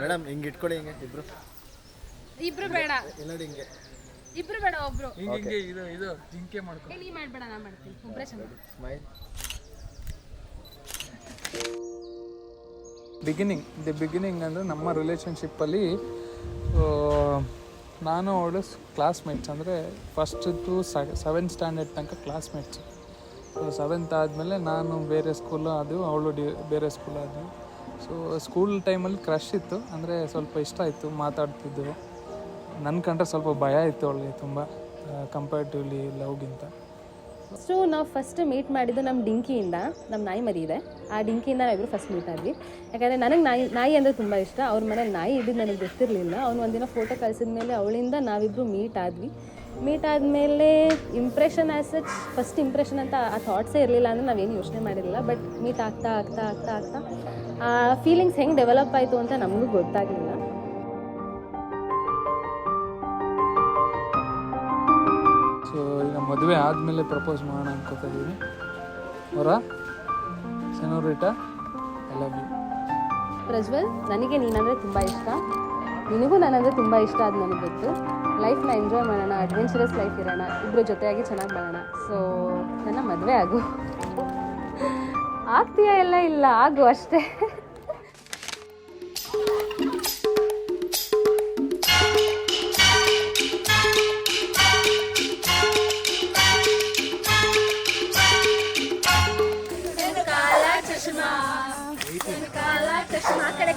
Madam ಹಿಂಗೆ ಇಟ್ಕೊಳ್ಳಿ, ಹಿಂಗೆ ಇಬ್ರು ಬೇಡ, ಎಲ್ಲಡಿ ಹಿಂಗೆ ಇಬ್ರು ಬೇಡ, ಒಬ್ರು ಹಿಂಗೆ ಇದು ಜಿಂಕೆ ಮಾಡ್ಕೊ. ನೀ ಮಾಡ್ಬೇಡ, ನಾ ಮಾಡ್ತೀನಿ. ಒಬ್ಬರೇ ಚಂದ. ಸ್ಮೈಲ್. ಬಿಗಿನಿಂಗ್ ಅಂದರೆ ನಮ್ಮ ರಿಲೇಷನ್ಶಿಪ್ಪಲ್ಲಿ ನಾನು ಅವಳು ಕ್ಲಾಸ್ಮೇಟ್ಸ್, ಅಂದರೆ ಫಸ್ಟ್ ಟು 7th ಸ್ಟ್ಯಾಂಡರ್ಡ್ ತನಕ ಕ್ಲಾಸ್ಮೇಟ್ಸ್. 7th ಆದಮೇಲೆ ನಾನು ಬೇರೆ ಸ್ಕೂಲು ಆದವು, ಅವಳು ಬೇರೆ ಸ್ಕೂಲ್ ಆದವು. ಸೊ ಸ್ಕೂಲ್ ಟೈಮಲ್ಲಿ ಕ್ರಷ್ ಇತ್ತು, ಅಂದರೆ ಸ್ವಲ್ಪ ಇಷ್ಟ ಆಯಿತು, ಮಾತಾಡ್ತಿದ್ದು. ನನ್ನ ಕಂಡ್ರೆ ಸ್ವಲ್ಪ ಭಯ ಇತ್ತು ಅವಳಿಗೆ ತುಂಬ, ಕಂಪೇರ್ಟಿವ್ಲಿ ಲವ್ಗಿಂತ. ಸೊ ನಾವು ಫಸ್ಟ್ ಮೀಟ್ ಮಾಡಿದ್ದು ನಮ್ಮ ಡಿಂಕಿಯಿಂದ. ನಮ್ಮ ನಾಯಿ ಮರಿ ಇದೆ, ಆ ಡಿಂಕಿಯಿಂದ ನಾವಿಬ್ಬರು ಫಸ್ಟ್ ಮೀಟ್ ಆದ್ವಿ. ಯಾಕಂದರೆ ನನಗೆ ನಾಯಿ ಅಂದರೆ ತುಂಬ ಇಷ್ಟ. ಅವ್ರ ಮನೇಲಿ ನಾಯಿ ಇದ್ದಿದ್ದು ನನಗೆ ಗೊತ್ತಿರಲಿಲ್ಲ. ಅವ್ನು ಒಂದಿನ ಫೋಟೋ ಕಳಿಸಿದ ಮೇಲೆ ಅವಳಿಂದ ನಾವಿಬ್ಬರು ಮೀಟ್ ಆದ್ವಿ. ಮೀಟ್ ಆದಮೇಲೆ impression as such, first impression ಅಂತ ಆ ಥಾಟ್ಸೇ ಇರಲಿಲ್ಲ, ಅಂದರೆ ನಾವೇನು ಯೋಚನೆ ಮಾಡಿರಲಿಲ್ಲ. ಬಟ್ ಮೀಟ್ ಆಗ್ತಾ ಆಗ್ತಾ ಆಗ್ತಾ ಆಗ್ತಾ ಆ ಫೀಲಿಂಗ್ಸ್ ಹೆಂಗೆ ಡೆವಲಪ್ ಆಯಿತು ಅಂತ ನಮಗೂ ಗೊತ್ತಾಗಲಿಲ್ಲ. ಸೊ ಈಗ ಮದುವೆ ಆದಮೇಲೆ ಪ್ರಪೋಸ್ ಮಾಡೋಣ ಅನ್ಕೋತಾ ಇದ್ದೀನಿ. ಅವರ ಸೆನೋರಿಟಾ, ಐ ಲವ್ ಯು. ಪ್ರಜ್ವಲ್, ನನಗೆ ನೀನಂದರೆ ತುಂಬ ಇಷ್ಟ, ನಿನಗೂ ನಾನಂದರೆ ತುಂಬ ಇಷ್ಟ. ಅದು ನನಗೆ ಗೊತ್ತು. ಲೈಫ್ನ ಎಂಜಾಯ್ ಮಾಡೋಣ, ಅಡ್ವೆಂಚರಸ್ ಲೈಫ್ ಇರೋಣ, ಇಬ್ಬರು ಜೊತೆಯಾಗಿ ಚೆನ್ನಾಗಿ ಮಾಡೋಣ. ಸೊ ನನ್ನ ಮದುವೆ ಆಗು. ಆಗ್ತೀಯಾ? ಎಲ್ಲ ಇಲ್ಲ, ಆಗು ಅಷ್ಟೇ. काला चश्मा कड़े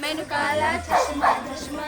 मैंने काला चश्मा चश्मा